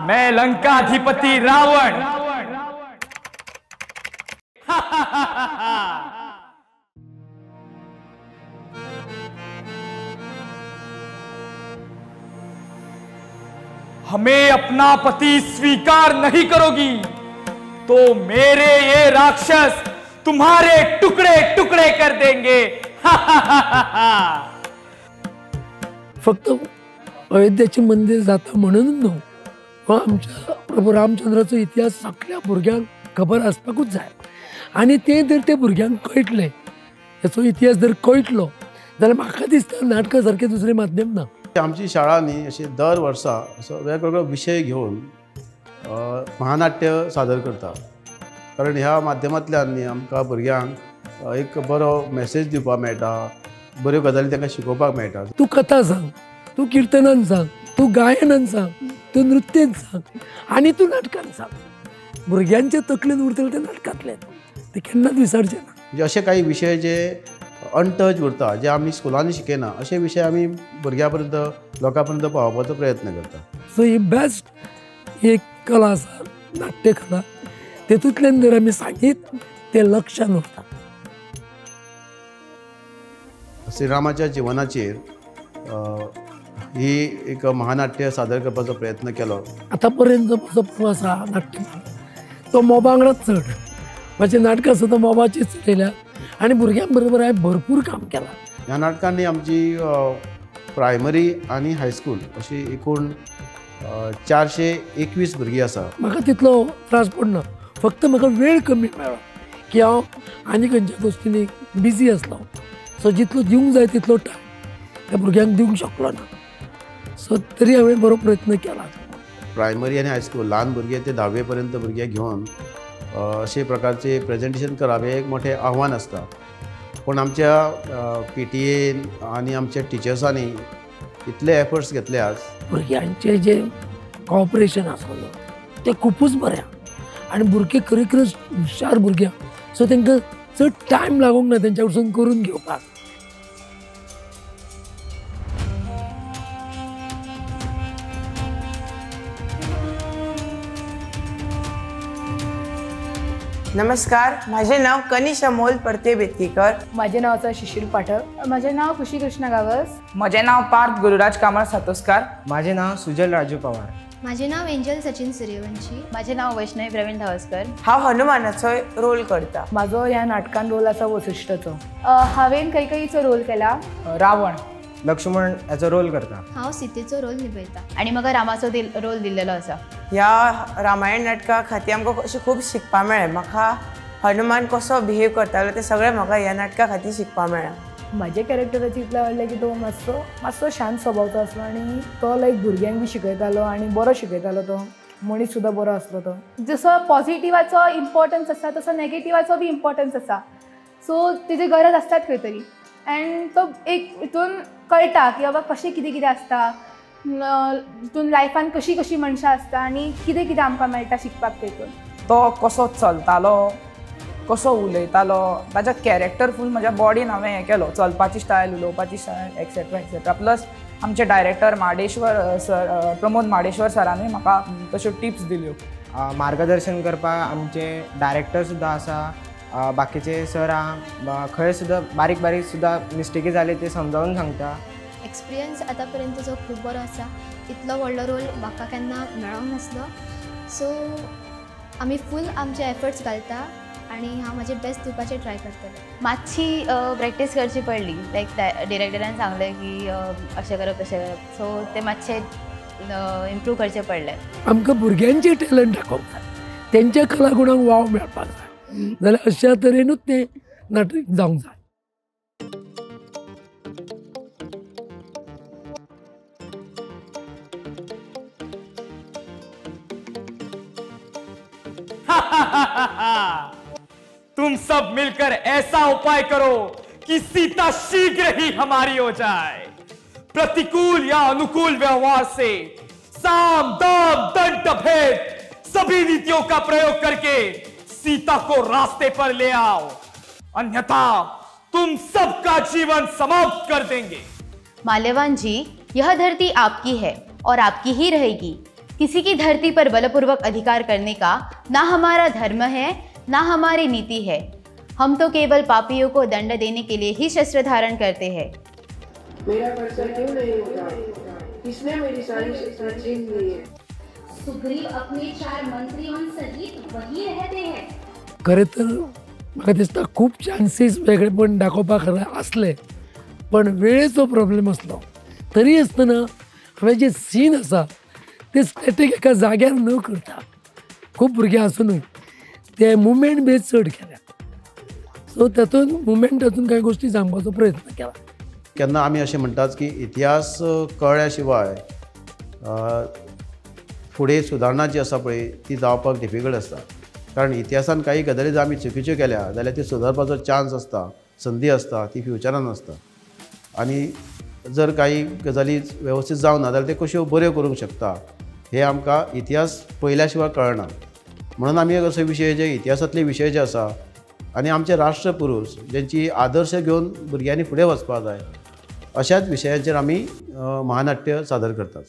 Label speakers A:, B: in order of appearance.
A: मैं लंकाधिपति रावण। हमें अपना पति स्वीकार नहीं करोगी तो मेरे ये राक्षस तुम्हारे टुकड़े टुकड़े कर देंगे।
B: फक्त अयोध्येचे मंदिर जाता म्हणून न्हू, वा आमच्या प्रभू रामचंद्राचो इतिहास सगळ्या भुरग्यांक खबर आसपाकूच जाय। आणि ते जर ते भुरग्यांक कळटले, त्याचो इतिहास जर कळटलो जाल्यार म्हाका दिसता नाटका सारकें दुसरें माध्यम ना।
C: आमची शाळा न्ही अशी दर वर्सा असो वेगवेगळो विशय घेवन महानाट्य सादर करता, कारण ह्या माध्यमांतल्यान न्ही आमकां भुरग्यांक एक बरो मेसेज दिवपाक मेळटा, बऱ्यो गजाली तांकां शिकोवपाक मेळटा।
B: तूं कथा सांग, तूं कीर्तनान सांग, तूं गायनान सांग, तूं नृत्यान सांग, आनी तूं नाटकान सांग, भुरग्यांच्या तकलेन उरतले ते नाटकांतले ते केन्नाच विसरचे ना।
C: म्हणजे असे काही विशय जे अनटच उरता, जे आमी स्कुलांनी शिकयना, अशे विशय आमी भुरग्यां पर्यंत लोकां पर्यंत पावोवपाचो प्रयत्न करता।
B: सो ही बेस्ट एक कला आसा नाट्य कला, तेतूंतल्यान जर आमी सांगीत ते लक्षान उरता।
C: श्रीरामाच्या जिवनाचेर ही एक महानाट्य सादर करपाचो प्रयत्न केलो।
B: आतां पर्यंत जो म्हजो प्रवास आसा नाट्य तो मोबांगडाच चड, म्हाजी नाटकां सुद्दां मोबाचीच चलयल्या आनी भुरग्यां बरोबर हांवें भरपूर काम केलां।
C: ह्या नाटकांनी आमची प्रायमरी आनी हायस्कूल अशी एकूण 421 भुरगीं आसा।
B: म्हाका तितलो त्रास पडना, फक्त म्हाका वेळ कमी मेळ्ळो की हांव आनी खंयच्या गोश्टींनी बिजी आसलो, सो जितलो दिवंक जाय तितलो टायम त्या भुरग्यांक दिवंक शकलो ना, सो तरी हांवें बरो प्रयत्न केला।
C: प्रायमरी आनी हायस्कूल ल्हान भुरगे ते 10वे पर्यंत भुरगे घेवन अशे प्रकारचे प्रेजेंटेशन करप हें एक मोठें आव्हान आसता, पूण आमच्या PTA आनी आमच्या टिचर्सांनी इतले एफर्ट्स घेतले आज।
B: भुरग्यांचे जे कॉपरेशन आसलें तें खूबच बरें आनी भुरगे खरेखरच हुशार भुरगे, सो तांकां चड टायम लागूंक ना तेंच्या कडसून करून घेवपाक।
D: नमस्कार, माझे नाव कनिश अमोल परते बेतकीकर।
E: माझे नाव आसा शिशीर पाठक। माझे नाव खुशी कृष्ण गावस।
F: माझे नाव पार्थ गुरुराज कामळ सातोस्कार।
G: माझे नाव सुजल राजू पवार।
H: माझे नाव एंजल सचिन सूर्यवंशी।
I: माझे नाव वैष्णवी प्रवीण धावस्कर।
D: हांव हनुमानाचो रोल करता।
E: माझो ह्या नाटकान रोल आसा वसिश्ठचो। हांवें कैकेयीचो रोल केला।
F: रावण
G: लक्ष्मण याचो रोल करता।
H: हांव सीतेचो रोल निभयता
I: आणि म्हाका रामाचो रोल दिल्लेलो आसा।
D: ह्या रामायण नाटका खातीर आमकां अशें खूब शिकपाक मेळ्ळें। म्हाका हनुमान कसो बिहेव करतालो ते सगळें म्हाका ह्या नाटका खातीर शिकपाक मेळ्ळें।
E: म्हाजे कॅरेक्टराची इतलें आवडलें की तो मातसो शांत स्वभावचो आसलो आनी तो लायक भुरग्यांक बी शिकयतालो आनी बरो शिकयतालो, तो मनीस सुद्दां बरो आसलो। तो
J: जसो पॉझिटिवाचो इम्पॉर्टन्स आसा तसो नेगेटिवाचो बी इम्पॉर्टन्स आसा, सो तेजी गरज आसतात खंय तरी, एंड तो एक हितून कळटा की बाबा कशें कितें कितें आसता, हितून लायफान कशी कशी मनशां आसता आनी कितें कितें आमकां मेळटा शिकपाक तेतून।
F: तो कसो चलतालो, कसो उलयतालो, ताच्या कॅरेक्टर फूल म्हज्या बॉडीन हांवें हें केलो, चलपाची स्टायल, उलोवपाची स्टायल एक्सेट्रा एक्सेट्रा। प्लस आमचे डायरेक्टर माडेश्वर सर, प्रमोद माडेश्वर सरांनी म्हाका तश्यो टिप्स दिल्यो।
G: मार्गदर्शन करपाक आमचे डायरेक्टर सुद्दां आसा, बाकीचे सर खंय सुद्दां बारीक बारीक सुद्दां मिस्टेकी जाली ते समजावून सांगता।
H: एक्सपिरियन्स आतां पर्यंतचो खूब बरो आसा, इतलो व्हडलो रोल म्हाका केन्ना मेळोंक नासलो, सो आमी फूल आमचे एफर्ट्स घालता आनी हांव म्हाजे बेस्ट दिवपाचें ट्राय करतलें।
I: मातशी प्रॅक्टीस करची पडली, लायक डिरेक्टरान सांगलें की अशें करप तशें करप, सो ते मातशें इम्प्रूव करचें पडलें। आमकां
B: भुरग्यांचे टॅलंट दाखोवंक जाय, तेंच्या कलागुणांक वाव मेळपाक जाय, जाल्यार अशा तरेनूच ते नाटक जावंक जाय।
A: तुम सब मिलकर ऐसा उपाय करो कि सीता शीघ्र ही हमारी हो जाए। प्रतिकूल या अनुकूल व्यवहार से साम दाम दंड भेद सभी नीतियों का प्रयोग करके सीता को रास्ते पर ले आओ, अन्यथा तुम सबका जीवन समाप्त कर देंगे।
I: माल्यवान जी, यह धरती आपकी है और आपकी ही रहेगी। किसी की धरती पर बलपूर्वक अधिकार करने का ना हमारा धर्म है ना हमारी नीति है। हम तो केवल पापियों को दंड देने के लिए ही शस्त्र धारण करते हैं।
K: मेरा कर्तव्य क्यों नहीं होता? किसने मेरी सारी शस्त्र छीन ली है?
L: सुग्रीव अपने 4 मंत्रियों सहित वही रहते हैं।
B: खरें तर म्हाका दिसता खूब चान्सीस वेगळेपण दाखोवपाक आसले, पण वेळेचो प्रॉब्लेम आसलो। तरी आसतना हांवें जे सीन आसा ते स्टॅटीक एका जाग्यार न करता खूब भुरगे आसुनूय ते मुवमेंट बेज चड केल्या। सो तातूंत मुवमेंटातून कांय गोश्टी सांगपाचो प्रयत्न केला।
C: केन्ना आमी अशें म्हणटात की इतिहास कळ्ळ्या शिवाय फुडें सुदारणा जी आसा पळय ती जावपाक डिफिकल्ट आसता। कारण इतिहासान काही गजाली जर आमी चुकीच्यो केल्या जाल्यार ती सुदारपाचो चान्स आसता, संदी आसता, ती फ्युचरान आसता। आनी जर काही गजाली वेवस्थीत जावना जाल्यार ते कश्यो बऱ्यो करूंक शकता हे आमकां इतिहास पळयल्या शिवाय कळना। म्हणून आमी असो विशय जे इतिहासातले विशय जे आसा आनी आमचे राष्ट्रपुरूश जेंची आदर्श घेवन भुरग्यांनी फुडें वचपाक जाय अशाच विशयांचेर आमी महानाट्य सादर करतात।